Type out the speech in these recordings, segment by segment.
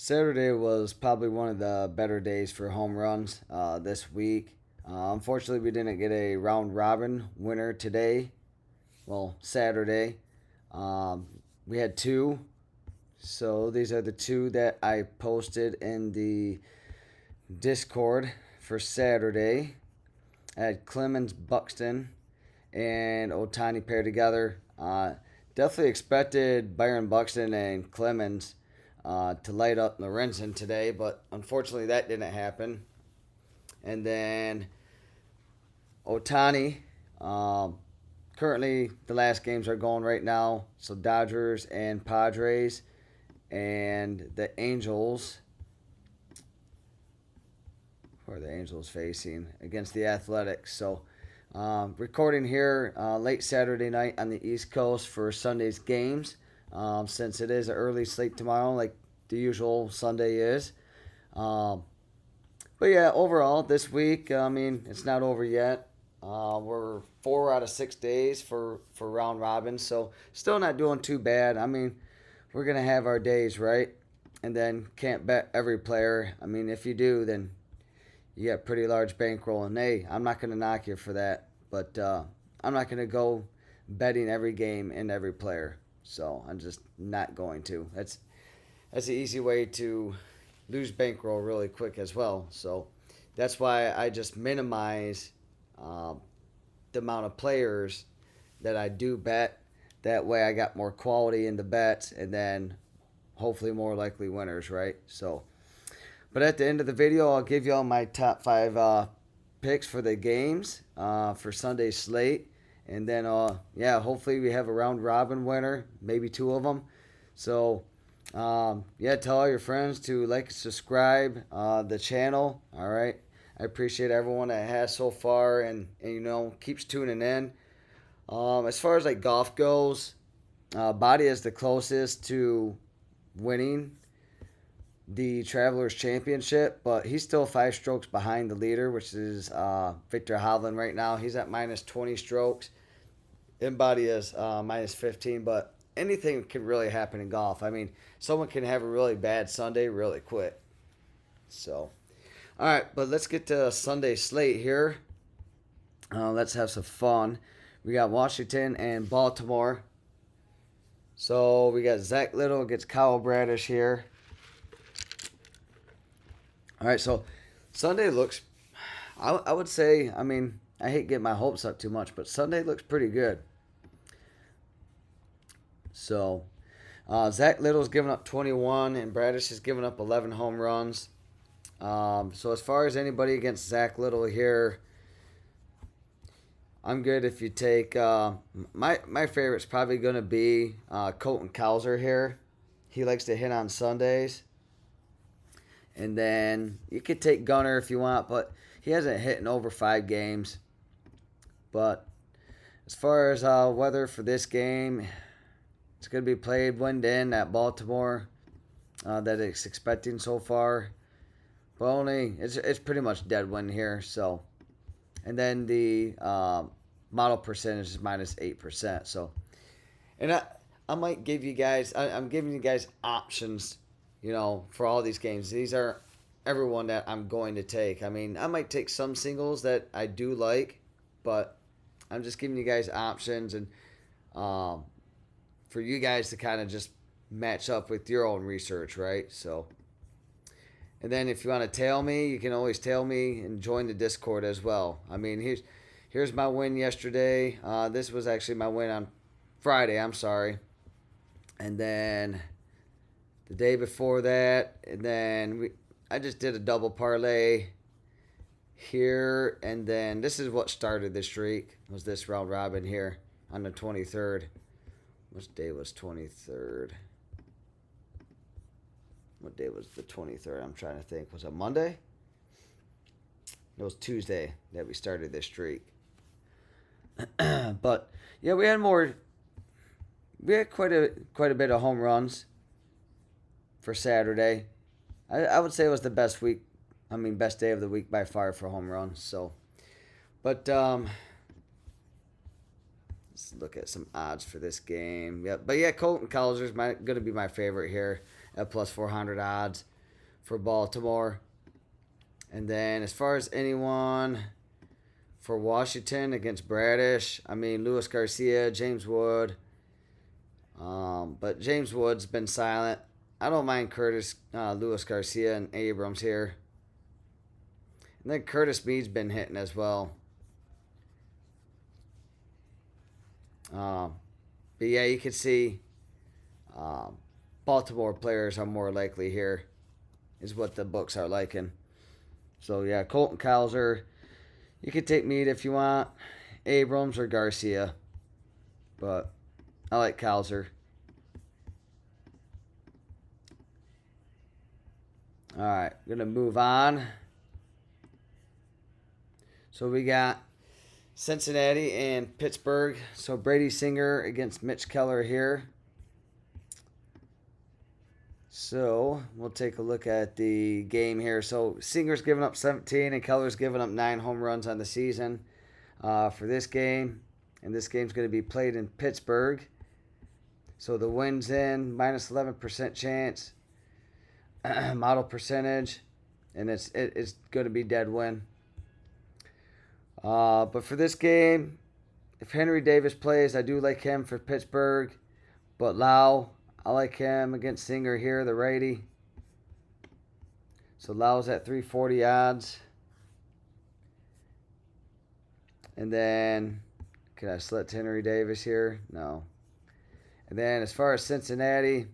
Saturday was probably one of the better days for home runs this week. Unfortunately, we didn't get a round robin winner today. Well, Saturday. Um, we had two. So these are the two that I posted in the Discord for Saturday. I had Clemens Buxton and Otani paired together. Definitely expected Byron Buxton and Clemens to light up Lorenzen today, but unfortunately that didn't happen. And then Otani, um, currently the last games are going right now. So Dodgers and Padres and the Angels. Who are the Angels facing against the Athletics? So recording here late Saturday night on the East Coast for Sunday's games. Since it is an early slate tomorrow, like the usual Sunday is. Um, but yeah, overall this week, I mean, it's not over yet. We're 4 out of 6 days for round robin, so still not doing too bad. I mean, we're gonna have our days, right? And then can't bet every player. I mean, if you do, then you got pretty large bankroll. And hey, I'm not gonna knock you for that, but I'm not gonna go betting every game and every player. So I'm just not going to. That's an easy way to lose bankroll really quick as well. So that's why I just minimize um, the amount of players that I do bet. That way I got more quality in the bets and then hopefully more likely winners, right? So, but at the end of the video, I'll give you all my top five picks for the games for Sunday's slate. And then, yeah, hopefully we have a round robin winner, maybe two of them. So, yeah, tell all your friends to like and subscribe the channel. All right. I appreciate everyone that has so far and you know keeps tuning in. As far as like golf goes, Body is the closest to winning the Travelers Championship, but he's still 5 strokes behind the leader, which is Victor Hovland right now. He's at minus 20 strokes. Body is minus 15, but anything can really happen in golf. I mean, someone can have a really bad Sunday really quick. So, all right, but let's get to Sunday slate here. Let's have some fun. We got Washington and Baltimore. So we got Zach Little against Kyle Bradish here. All right, so Sunday looks, I would say, I mean, I hate getting my hopes up too much, but Sunday looks pretty good. So Zach Little's given up 21, and Bradish has given up 11 home runs. So as far as anybody against Zach Little here, I'm good if you take my favorite's probably going to be Colton Cowser here. He likes to hit on Sundays. And then you could take Gunner if you want, but he hasn't hit in over 5 games. But as far as weather for this game, it's going to be played wind in at Baltimore that it's expecting so far. But only it's pretty much dead wind here. So, and then the model percentage is minus 8%. So, and I might give you guys. I'm giving you guys options, you know, for all these games. These are everyone that I'm going to take. I mean, I might take some singles that I do like, but I'm just giving you guys options and for you guys to kind of just match up with your own research, right? So, and then if you want to tail me, you can always tail me and join the Discord as well. I mean, here's my win yesterday. This was actually my win on Friday. I'm sorry. And then the day before that, and then I just did a double parlay here, and then this is what started the streak. Was this round robin here on the 23rd? Which day was 23rd? What day was the 23rd? I'm trying to think. Was it Monday? It was Tuesday that we started this streak. But yeah, we had more. We had quite a bit of home runs for Saturday. I would say it was the best week. I mean, best day of the week by far for home runs. So, but let's look at some odds for this game. Yeah, but yeah, Colton Cowser is going to be my favorite here at plus 400 odds for Baltimore. And then as far as anyone for Washington against Bradish, I mean, Luis Garcia, James Wood. But James Wood's been silent. I don't mind Luis Garcia, and Abrams here. And then Curtis Mead's been hitting as well. But yeah, you can see Baltimore players are more likely here, is what the books are liking. So yeah, Colton Cowser. You can take Mead if you want, Abrams or Garcia. But I like Cowser. All right, going to move on. So we got Cincinnati and Pittsburgh. So Brady Singer against Mitch Keller here. So we'll take a look at the game here. So Singer's giving up 17 and Keller's giving up 9 home runs on the season for this game. And this game's going to be played in Pittsburgh. So the wind's in, minus 11% chance, model percentage, and it's going to be dead win. But for this game, if Henry Davis plays, I do like him for Pittsburgh. But Lau, I like him against Singer here, the righty. So Lau's at 340 odds. And then, can I select Henry Davis here? No. And then as far as Cincinnati,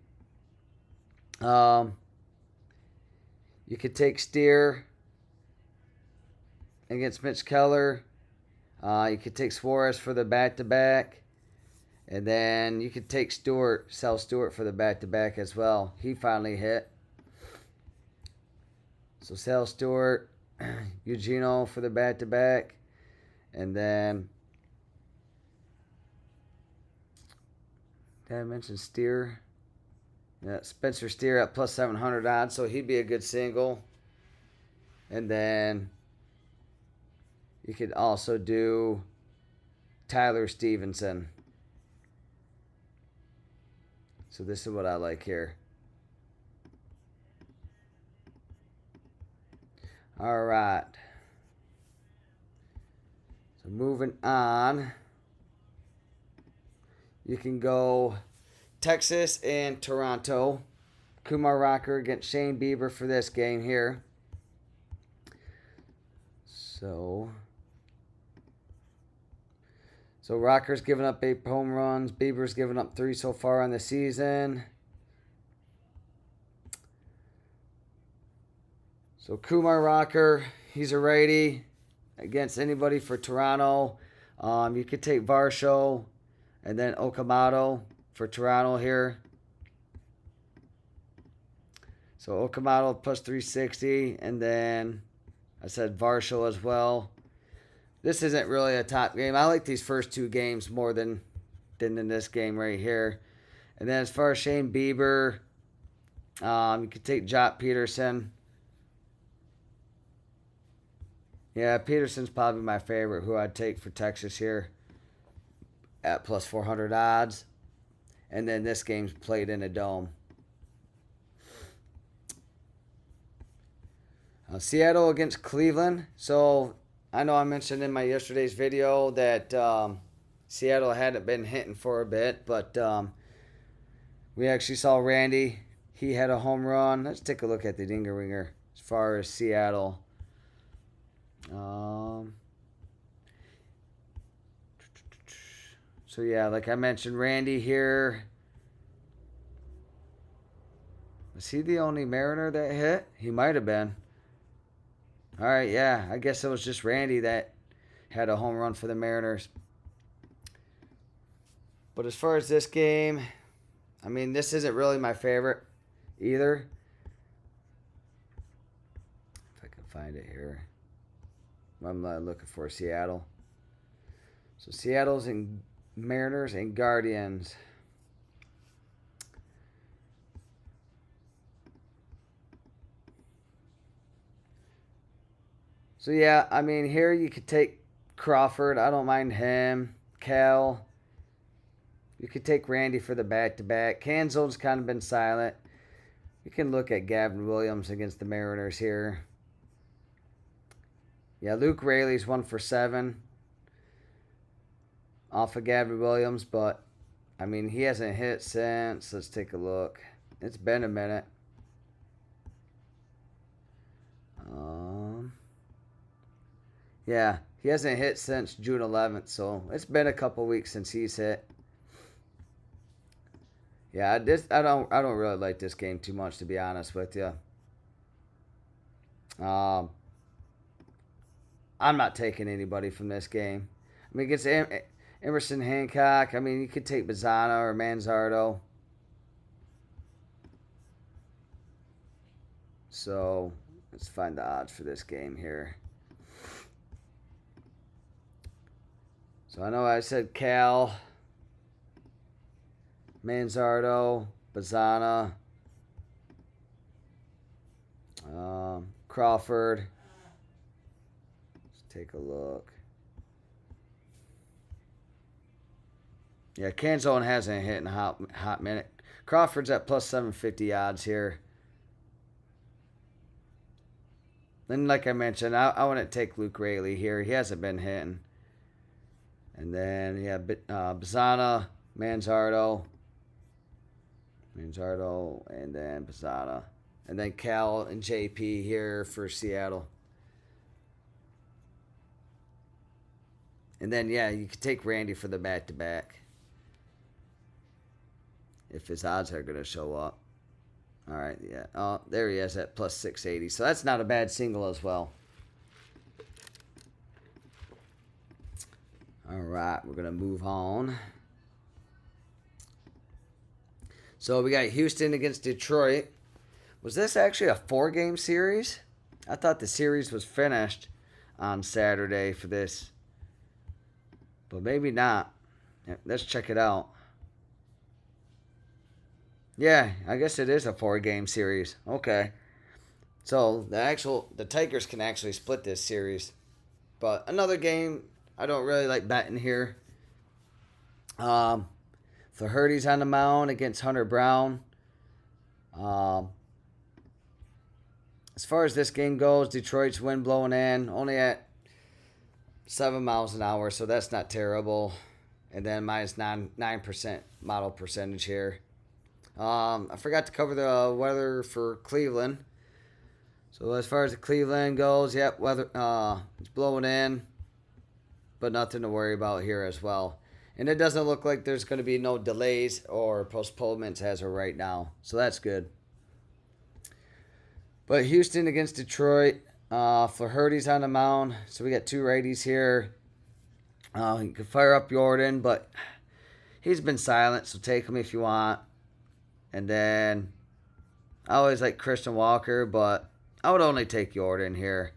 you could take Steer against Mitch Keller. You could take Suarez for the back-to-back. And then you could take Sal Stewart for the back-to-back as well. He finally hit. So Sal Stewart, Eugenio for the back-to-back. And then, did I mention Steer? Yeah, Spencer Steer at plus 700 odds, so he'd be a good single. And then you could also do Tyler Stevenson. So this is what I like here. All right. So moving on. You can go Texas and Toronto. Kumar Rocker against Shane Bieber for this game here. So Rocker's given up 8 home runs. Bieber's given up 3 so far on the season. So Kumar Rocker, he's a righty against anybody for Toronto. You could take Varsho and then Okamoto for Toronto here. So Okamoto plus 360, and then I said Varsho as well. This isn't really a top game. I like these first 2 games more than in this game right here. And then as far as Shane Bieber, you could take Jock Peterson. Yeah, Peterson's probably my favorite, who I'd take for Texas here at plus 400 odds. And then this game's played in a dome. Seattle against Cleveland. So I know I mentioned in my yesterday's video that Seattle hadn't been hitting for a bit, but we actually saw Randy. He had a home run. Let's take a look at the Dinger Ringer as far as Seattle. So yeah, like I mentioned, Randy here. Was he the only Mariner that hit? He might have been. All right, yeah. I guess it was just Randy that had a home run for the Mariners. But as far as this game, I mean, this isn't really my favorite either. If I can find it here. I'm looking for Seattle. So Seattle's in Mariners and Guardians. So yeah, I mean, here you could take Crawford. I don't mind him. Cal. You could take Randy for the back-to-back. Canzone's kind of been silent. We can look at Gavin Williams against the Mariners here. Yeah, Luke Raley's 1 for 7 off of Gavin Williams, but I mean, he hasn't hit since. Let's take a look. It's been a minute. Yeah, he hasn't hit since June 11th, so it's been a couple weeks since he's hit. Yeah, I don't really like this game too much, to be honest with you. I'm not taking anybody from this game. I mean, against Emerson Hancock, I mean, you could take Bazzana or Manzardo. So let's find the odds for this game here. So I know I said Cal, Manzardo, Bazzana, Crawford. Let's take a look. Yeah, Canzone hasn't hit in a hot minute. Crawford's at plus 750 odds here. Then, like I mentioned, I wouldn't take Luke Raley here. He hasn't been hitting. And then, yeah, Bazzana, Manzardo, and then Bazzana. And then Cal and JP here for Seattle. And then, yeah, you could take Randy for the back-to-back if his odds are going to show up. All right, yeah. Oh, there he is at plus 680. So that's not a bad single as well. All right, we're going to move on. So we got Houston against Detroit. Was this actually a 4-game series? I thought the series was finished on Saturday for this. But maybe not. Let's check it out. Yeah, I guess it is a 4-game series. Okay. So the Tigers can actually split this series. But another game, I don't really like betting here. Flaherty's on the mound against Hunter Brown. As far as this game goes, Detroit's wind blowing in, only at 7 miles an hour, so that's not terrible. And then minus 9% model percentage here. I forgot to cover the weather for Cleveland. So as far as the Cleveland goes, yep, weather it's blowing in, but nothing to worry about here as well. And it doesn't look like there's going to be no delays or postponements as of right now, so that's good. But Houston against Detroit, Flaherty's on the mound, so we got 2 righties here. You can fire up Jordan, but he's been silent, so take him if you want. And then I always like Christian Walker, but I would only take Jordan here.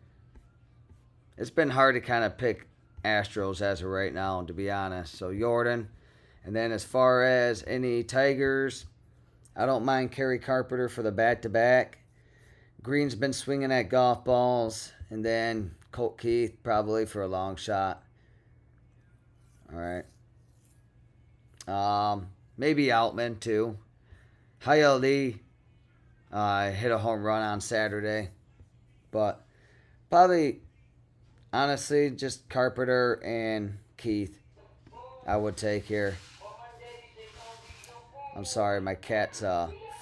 It's been hard to kind of pick Astros as of right now, to be honest. So Jordan. And then as far as any Tigers, I don't mind Kerry Carpenter for the back-to-back. Green's been swinging at golf balls. And then Colt Keith probably for a long shot. All right. Maybe Outman too. Hayal Lee hit a home run on Saturday. But probably, honestly, just Carpenter and Keith I would take here. I'm sorry, my cat's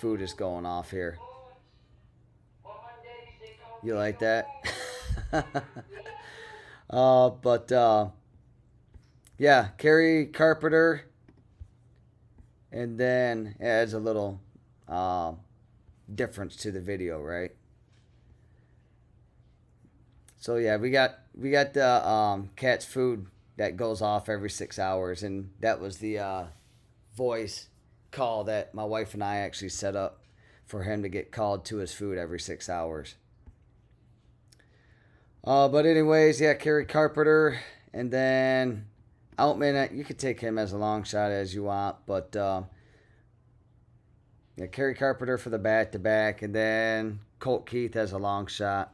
food is going off here. You like that? Yeah, Kerry Carpenter. And then it adds a little difference to the video, right? So yeah, we got the cat's food that goes off every 6 hours, and that was the voice call that my wife and I actually set up for him to get called to his food every 6 hours. But anyways, yeah, Kerry Carpenter, and then Outman, you could take him as a long shot as you want, but yeah, Kerry Carpenter for the back-to-back, and then Colt Keith as a long shot.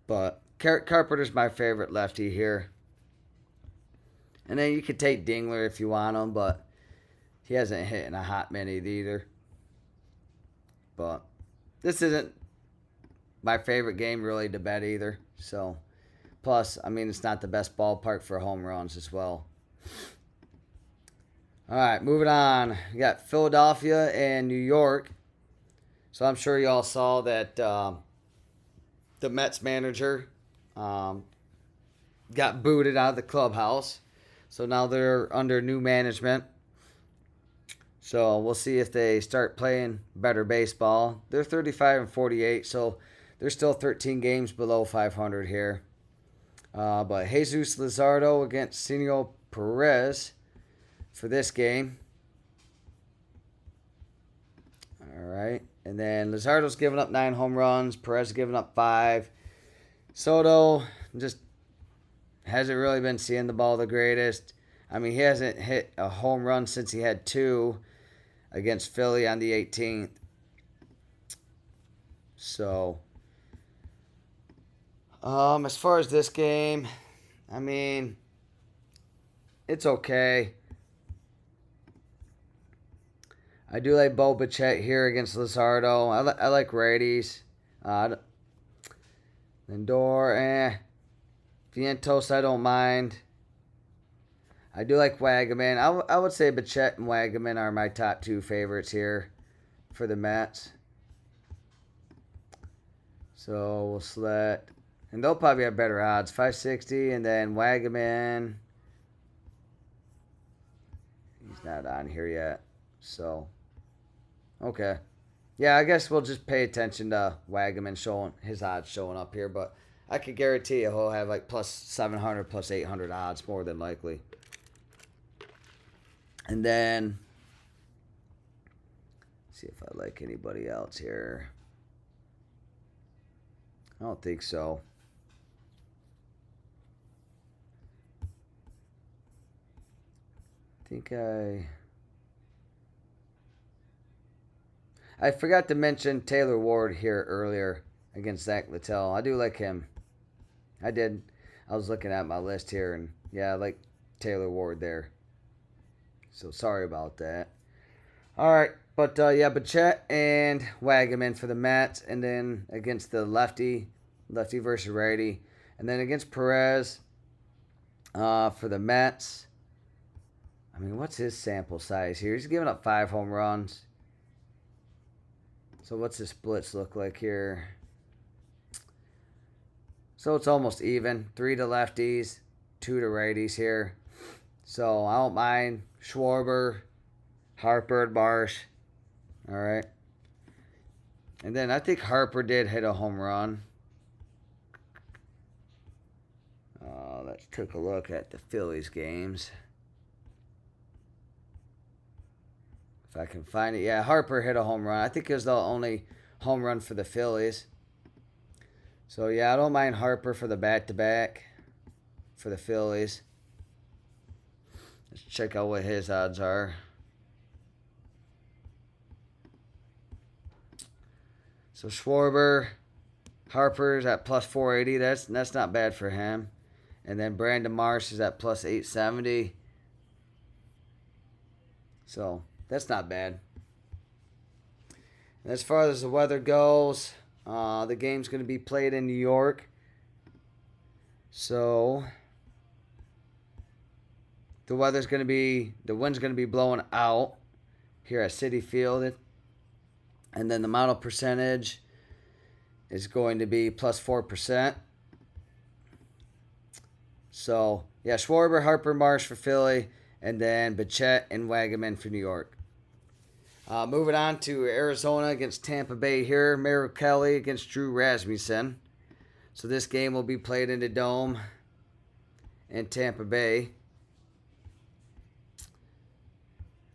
But Carpenter's my favorite lefty here. And then you could take Dingler if you want him, but he hasn't hit in a hot minute either. But this isn't my favorite game really to bet either. So, plus, I mean, it's not the best ballpark for home runs as well. All right, moving on. We got Philadelphia and New York. So I'm sure y'all saw that the Mets manager got booted out of the clubhouse. So now they're under new management. So we'll see if they start playing better baseball. They're 35 and 48, so they're still 13 games below 500 here. But Jesus Luzardo against Senio Perez for this game. All right. And then Luzardo's giving up 9 home runs. Perez giving up 5. Soto just hasn't really been seeing the ball the greatest. I mean, he hasn't hit a home run since he had 2 against Philly on the 18th. So, as far as this game, I mean, it's okay. I do like Bo Bichette here against Luzardo. I like righties. Lindor, Vientos, I don't mind. I do like Wagaman. I would say Bichette and Wagaman are my top 2 favorites here for the Mets. So we'll select. And they'll probably have better odds. 560, and then Wagaman. He's not on here yet. So, okay. Yeah, I guess we'll just pay attention to Wagaman showing his odds showing up here. But I could guarantee you he'll have like plus 700, plus 800 odds more than likely. And then, see if I like anybody else here. I don't think so. I forgot to mention Taylor Ward here earlier against Zach Littell. I do like him. I did. I was looking at my list here, and yeah, I like Taylor Ward there. So sorry about that. All right, but yeah, Bichette and Wagaman for the Mets, and then against the lefty versus righty, and then against Perez for the Mets. I mean, what's his sample size here? He's giving up 5 home runs. So what's the splits look like here? So it's almost even. 3 to lefties, 2 to righties here. So I don't mind Schwarber, Harper, and Marsh. All right. And then I think Harper did hit a home run. Let's take a look at the Phillies games. If I can find it. Yeah, Harper hit a home run. I think it was the only home run for the Phillies. So, yeah, I don't mind Harper for the back-to-back for the Phillies. Let's check out what his odds are. So, Schwarber, Harper's at plus 480. That's not bad for him. And then Brandon Marsh is at plus 870. So, that's not bad. And as far as the weather goes, the game's going to be played in New York. So, the wind's going to be blowing out here at Citi Field. And then the model percentage is going to be plus 4%. So, yeah, Schwarber, Harper, Marsh for Philly, and then Bichette and Wagaman for New York. Moving on to Arizona against Tampa Bay here. Merrill Kelly against Drew Rasmussen. So this game will be played in the Dome in Tampa Bay.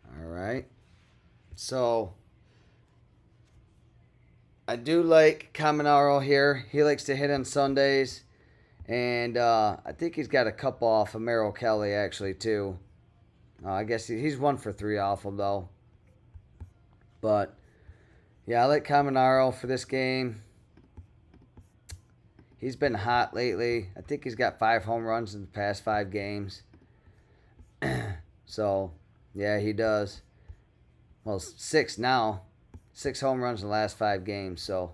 All right. So I do like Caminero here. He likes to hit on Sundays. And I think he's got a couple off of Merrill Kelly actually too. I guess he's 1 for 3 off him though. But, yeah, I like Caminero for this game. He's been hot lately. I think he's got 5 home runs in the past 5 games. So, yeah, he does. Well, 6 now. 6 home runs in the last 5 games. So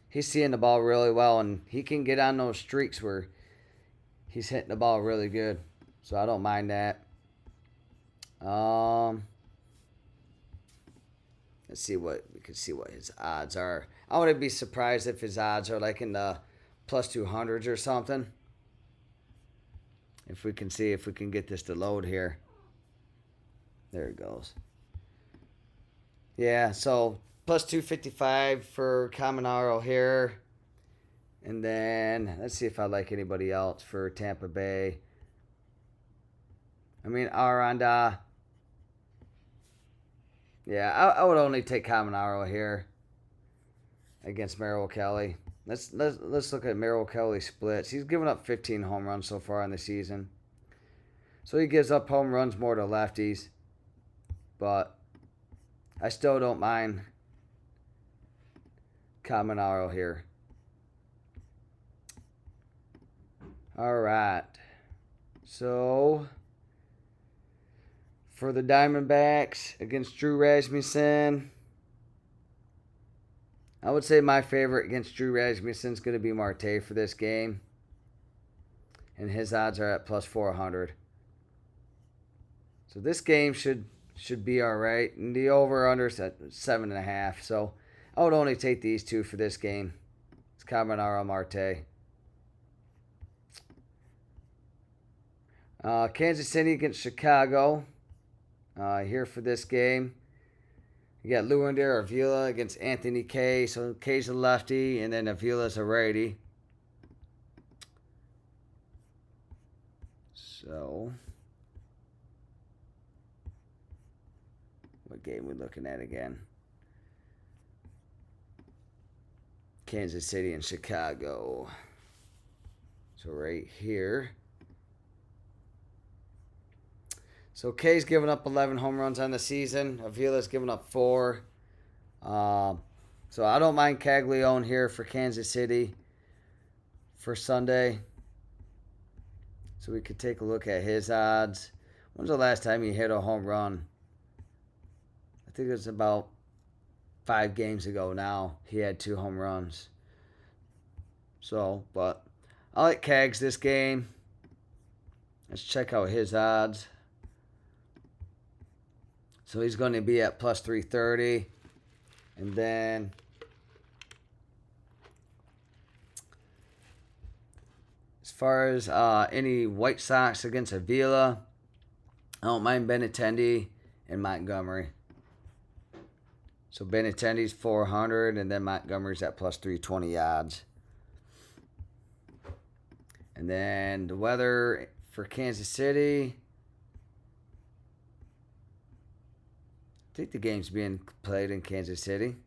he's seeing the ball really well, and he can get on those streaks where he's hitting the ball really good. So I don't mind that. Let's see what we can see what his odds are. I wouldn't be surprised if his odds are like in the plus 200s or something. If we can see if we can get this to load here. There it goes. Yeah, so plus 255 for Caminero here. And then let's see if I like anybody else for Tampa Bay. I mean, Aranda. Yeah, I would only take Caminero here against Merrill Kelly. Let's look at Merrill Kelly splits. He's given up 15 home runs so far in the season. So he gives up home runs more to lefties. But I still don't mind Caminero here. All right. So for the Diamondbacks against Drew Rasmussen, I would say my favorite against Drew Rasmussen is going to be Marte for this game. And his odds are at plus 400. So this game should be all right. And the over-under is at 7.5. So I would only take these two for this game. It's Caminero, Marte. Kansas City against Chicago. Here for this game. You got Lewandowski Avila against Anthony Kay. So Kay's a lefty, and then Avila's a righty. So what game are we looking at again? Kansas City and Chicago. So right here. So Kay's given up 11 home runs on the season. Avila's given up 4. So I don't mind Caglione here for Kansas City for Sunday. So we could take a look at his odds. When's the last time he hit a home run? I think it was about 5 games ago now. He had 2 home runs. So, but I like Cags this game. Let's check out his odds. So he's going to be at plus 330. And then as far as any White Sox against Avila, I don't mind Benintendi and Montgomery. So Benintendi's 400, and then Montgomery's at plus 320 odds. And then the weather for Kansas City. I think the game's being played in Kansas City.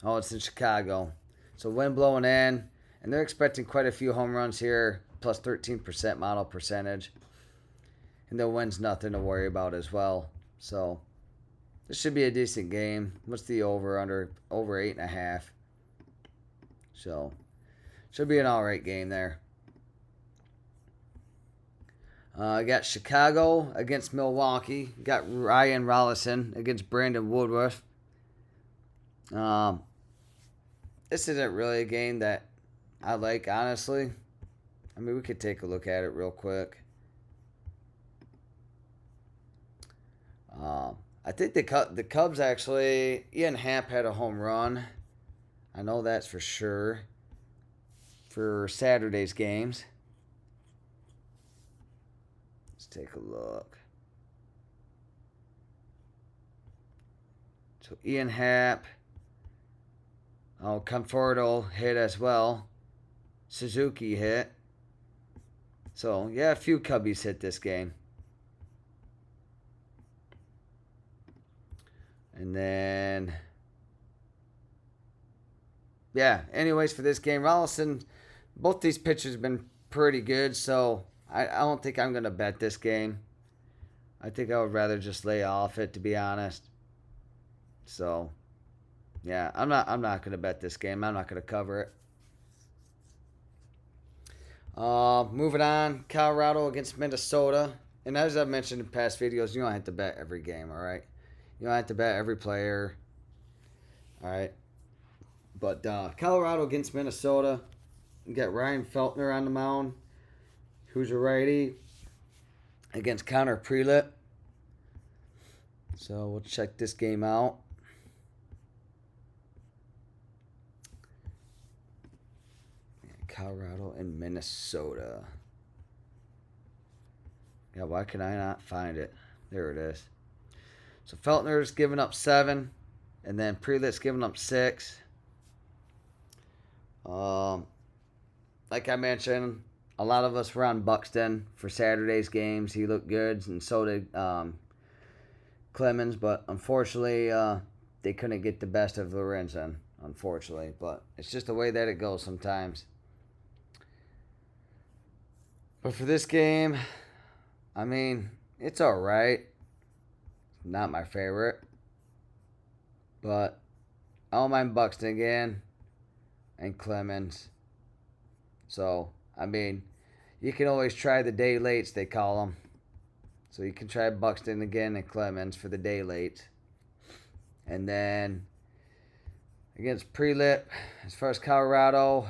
Oh, it's in Chicago. So wind blowing in, and they're expecting quite a few home runs here, plus 13% model percentage. And the wind's nothing to worry about as well. So this should be a decent game. What's the over under? Over 8.5. So should be an all right game there. I got Chicago against Milwaukee. Got Ryan Rollison against Brandon Woodruff. This isn't really a game that I like, honestly. I mean, we could take a look at it real quick. I think the Cubs actually, Ian Happ had a home run. I know that's for sure. For Saturday's games. Let's take a look. So Ian Happ. Oh, Conforto hit as well. Suzuki hit. So, yeah, a few Cubbies hit this game. And then, yeah, anyways, for this game, Rollison, both these pitchers have been pretty good, so I don't think I'm going to bet this game. I think I would rather just lay off it, to be honest. So, yeah, I'm not going to bet this game. I'm not going to cover it. Moving on, Colorado against Minnesota. And as I've mentioned in past videos, you don't have to bet every game, all right? You don't have to bet every player. All right. But Colorado against Minnesota. You got Ryan Feltner on the mound, who's a righty, against Connor Prelip. So we'll check this game out. Colorado and Minnesota. Yeah, why can I not find it? There it is. So Feltner's giving up 7, and then Prelip's giving up 6. Like I mentioned, a lot of us were on Buxton for Saturday's games. He looked good, and so did Clemens, but unfortunately, they couldn't get the best of Lorenzen, unfortunately. But it's just the way that it goes sometimes. But for this game, I mean, it's alright. Not my favorite. But I don't mind Buxton again and Clemens. So, I mean, you can always try the day lates, they call them. So you can try Buxton again and Clemens for the day late. And then against Prelip, as far as Colorado,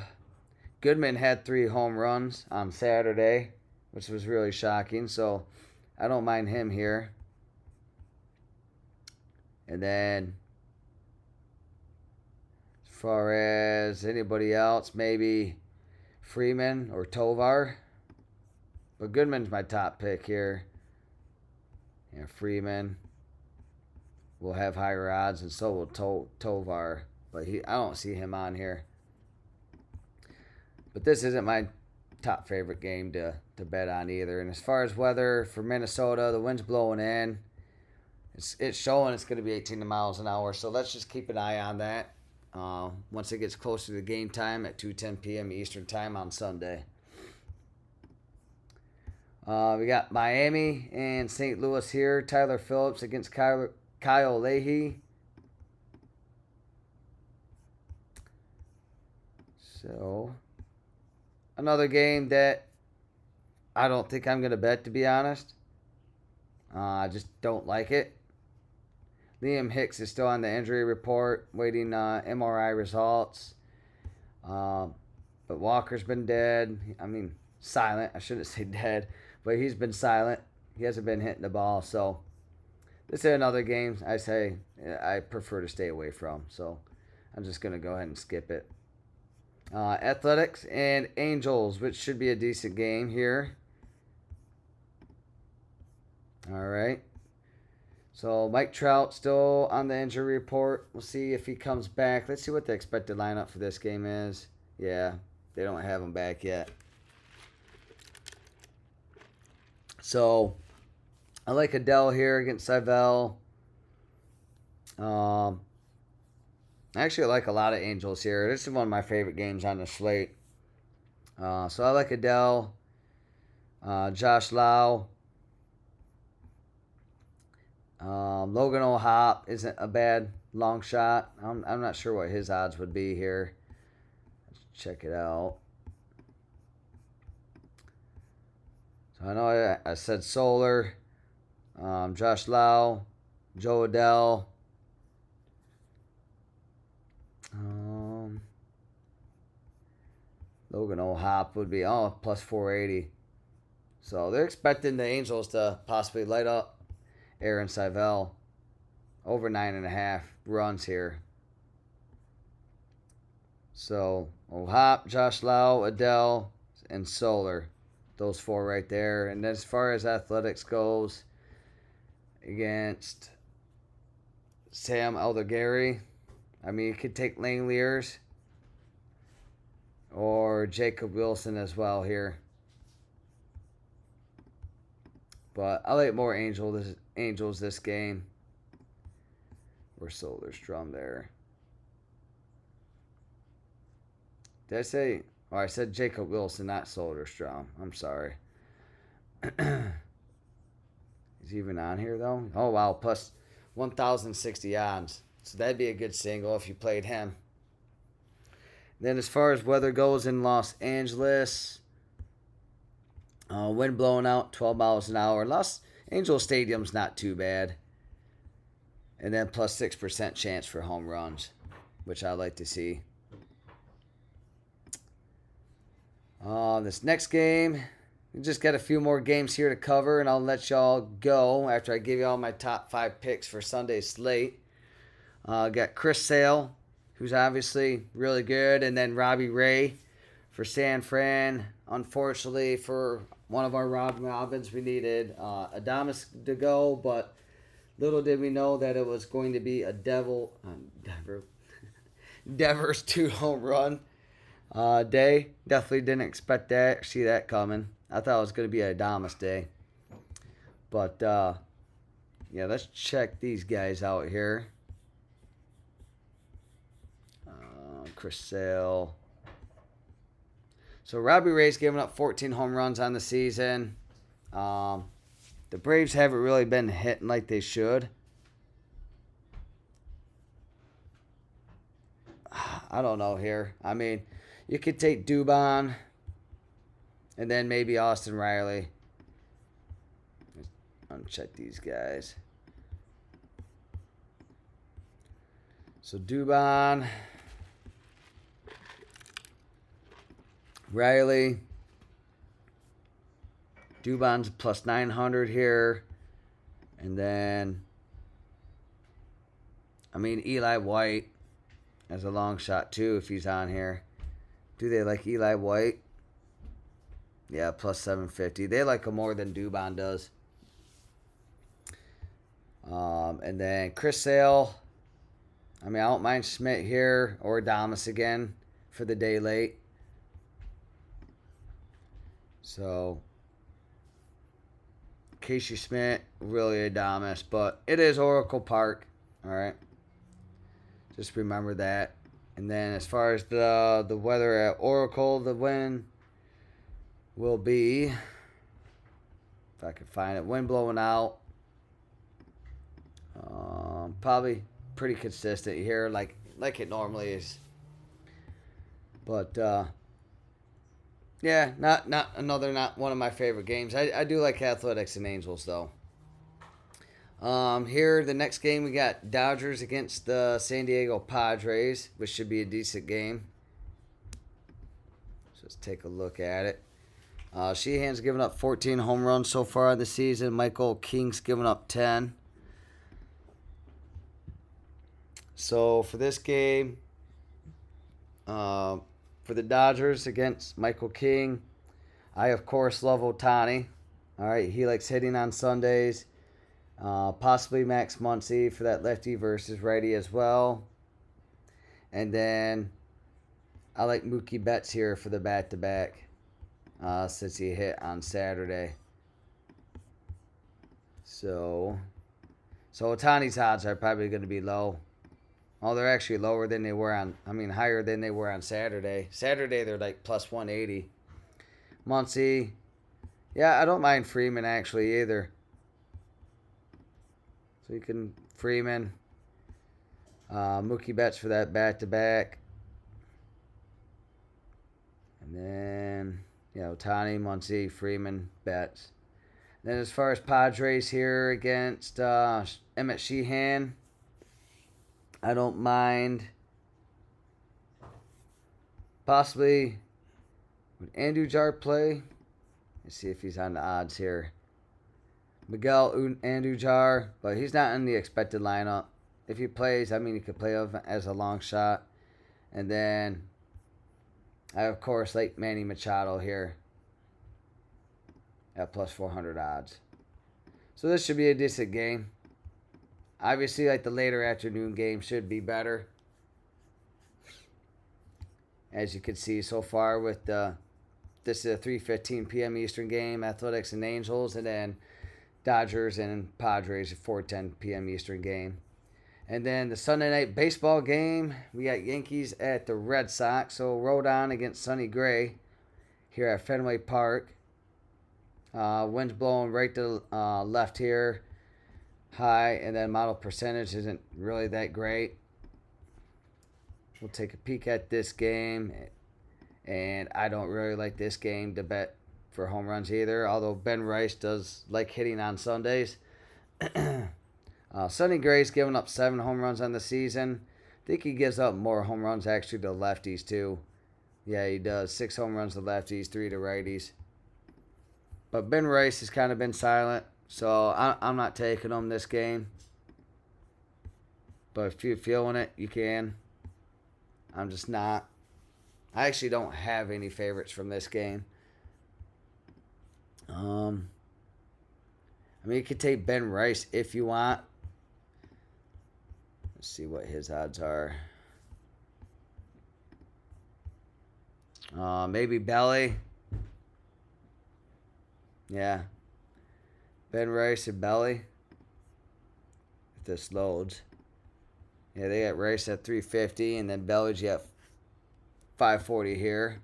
Goodman had 3 home runs on Saturday, which was really shocking. So I don't mind him here. And then as far as anybody else, maybe Freeman or Tovar. But Goodman's my top pick here. Yeah, Freeman will have higher odds, and so will Tovar. But I don't see him on here. But this isn't my top favorite game to bet on either. And as far as weather for Minnesota, the wind's blowing in. It's showing it's going to be 18 miles an hour, so let's just keep an eye on that. Once it gets closer to the game time at 2:10 p.m. Eastern Time on Sunday. We got Miami and St. Louis here. Tyler Phillips against Kyle Leahy. So, another game that I don't think I'm going to bet, to be honest. I just don't like it. Liam Hicks is still on the injury report, waiting MRI results. But Walker's been dead. I mean, silent. I shouldn't say dead, but he's been silent. He hasn't been hitting the ball. So this is another game I say I prefer to stay away from. So I'm just going to go ahead and skip it. Athletics and Angels, which should be a decent game here. All right. So Mike Trout still on the injury report. We'll see if he comes back. Let's see what the expected lineup for this game is. Yeah, they don't have him back yet. So I like Adele here against Civell. I actually like a lot of Angels here. This is one of my favorite games on the slate. So I like Adele, Josh Lau. Logan O'Hoppe isn't a bad long shot. I'm not sure what his odds would be here. Let's check it out. So I know I said Soler, Josh Lau, Joe Adele. Logan O'Hoppe would be plus 480. So they're expecting the Angels to possibly light up Aaron Civell. Over 9.5 runs here. So O'Hoppe, Josh Lau, Adele, and Soler. Those 4 right there. And as far as athletics goes, against Sam Aldergary, I mean, you could take Langeliers or Jacob Wilson as well here. But I like more Angels this game. Where's Soderstrom there? Did I say? Oh, I said Jacob Wilson, not Soderstrom. I'm sorry. Is he even on here, though? Oh, wow. Plus 1,060 odds. So that'd be a good single if you played him. Then as far as weather goes in Los Angeles, wind blowing out 12 miles an hour. Los Angeles Stadium's not too bad. And then plus 6% chance for home runs. which I like to see. This next game, we just got a few more games here to cover, and I'll let y'all go after I give you all my top 5 picks for Sunday's slate. Got Chris Sale, who's obviously really good, and then Robbie Ray for San Fran. Unfortunately, for one of our Robins, we needed Adames to go, but little did we know that it was going to be a Devers 2 home run day. Definitely didn't expect that, see that coming. I thought it was going to be a Adames day. But, yeah, let's check these guys out here. Chris Sale. So Robbie Ray's giving up 14 home runs on the season. The Braves haven't really been hitting like they should. I don't know here. I mean, you could take Dubon and then maybe Austin Riley. Uncheck these guys. So Dubon, Riley. Dubon's plus 900 here. And then, I mean, Eli White as a long shot too if he's on here. Do they like Eli White? Yeah, plus 750. They like him more than Dubon does. And then Chris Sale. I mean, I don't mind Schmidt here or Adames again for the day late. So, Casey Schmidt, really Adames, but it is Oracle Park. All right. Just remember that. And then as far as the weather at Oracle, the wind will be, if I can find it, wind blowing out. Probably pretty consistent here, like it normally is. But yeah, not one of my favorite games. I do like Athletics and Angels though. Here, the next game, we got Dodgers against the San Diego Padres, which should be a decent game. So let's take a look at it. Sheehan's given up 14 home runs so far this season. Michael King's given up 10. So for this game, for the Dodgers against Michael King, I, of course, love Ohtani. All right, he likes hitting on Sundays. Possibly Max Muncy for that lefty versus righty as well. And then I like Mookie Betts here for the back-to-back since he hit on Saturday. So Ohtani's odds are probably going to be low. Oh, they're actually lower than they were higher than they were on Saturday. Saturday, they're like plus 180. Muncy, yeah, I don't mind Freeman actually either. So you can Freeman, Mookie Betts for that back-to-back. And then, yeah, Ohtani, Muncy, Freeman, Betts. Then as far as Padres here against Emmett Sheehan, I don't mind. Possibly, would Andujar play? Let's see if he's on the odds here. Miguel Andujar, but he's not in the expected lineup. If he plays, I mean, he could play as a long shot. And then, I, of course, like Manny Machado here at plus 400 odds. So this should be a decent game. Obviously, like the later afternoon game should be better. As you can see so far with this is a 3:15 p.m. Eastern game, Athletics and Angels, and then Dodgers and Padres, a 4:10 p.m. Eastern game. And then the Sunday night baseball game, we got Yankees at the Red Sox. So Rodon against Sonny Gray here at Fenway Park. Wind's blowing right to left here. High, and then model percentage isn't really that great. We'll take a peek at this game. And I don't really like this game to bet for home runs either, although Ben Rice does like hitting on Sundays. Sonny Gray's given up 7 home runs on the season. I think he gives up more home runs actually to lefties too. Yeah, he does. 6 home runs to lefties, 3 to righties. But Ben Rice has kind of been silent, so I'm not taking him this game. But if you're feeling it, you can. I'm just not. I actually don't have any favorites from this game. I mean, you could take Ben Rice if you want. Let's see what his odds are. Maybe Belly. Yeah. Ben Rice and Belly. If this loads. Yeah, they got Rice at 350, and then Belly's at 540 here.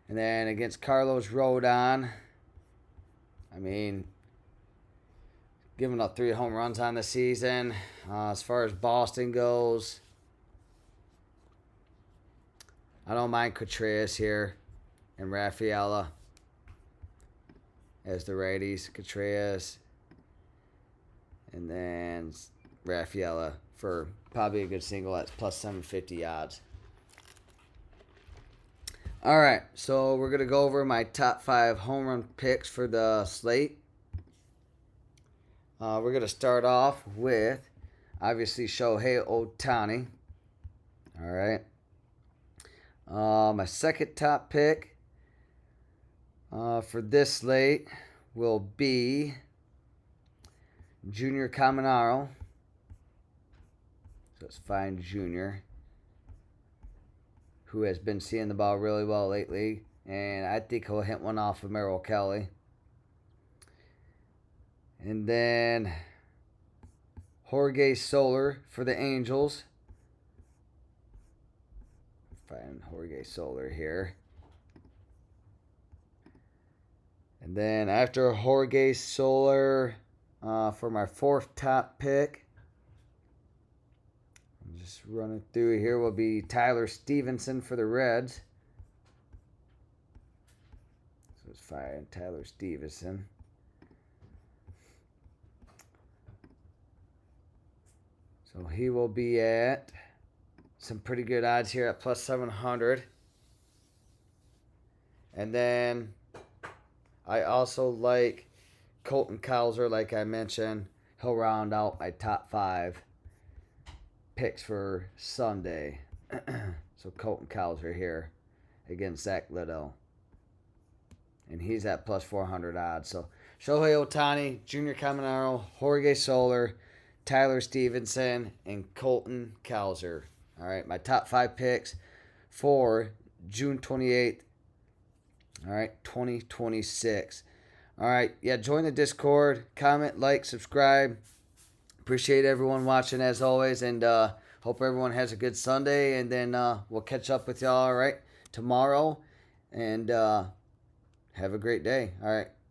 And then against Carlos Rodon, I mean, giving up 3 home runs on the season. As far as Boston goes, I don't mind Contreras here and Rafaela as the righties. Contreras and then Rafaela for probably a good single at plus 750 odds. All right, so we're going to go over my top 5 home run picks for the slate. We're going to start off with, obviously, Shohei Ohtani. All right. My second top pick for this slate will be Junior Caminero. So it's fine, Junior, who has been seeing the ball really well lately. And I think he'll hit one off of Merrill Kelly. And then Jorge Soler for the Angels. Find Jorge Soler here. And then after Jorge Soler, for my fourth top pick, I'm just running through here, will be Tyler Stevenson for the Reds. So let's find Tyler Stevenson. So he will be at some pretty good odds here at plus 700. And then I also like Colton Cowser, like I mentioned. He'll round out my top 5 picks for Sunday. So Colton Cowser here against Zach Liddell. And he's at plus 400 odds. So Shohei Ohtani, Junior Caminero, Jorge Soler, Tyler Stevenson, and Colton Cowser. All right, my top 5 picks for June 28th. All right, 2026. All right, yeah, join the Discord, comment, like, subscribe. Appreciate everyone watching as always, and hope everyone has a good Sunday. And then we'll catch up with y'all, all right, tomorrow. And have a great day. All right.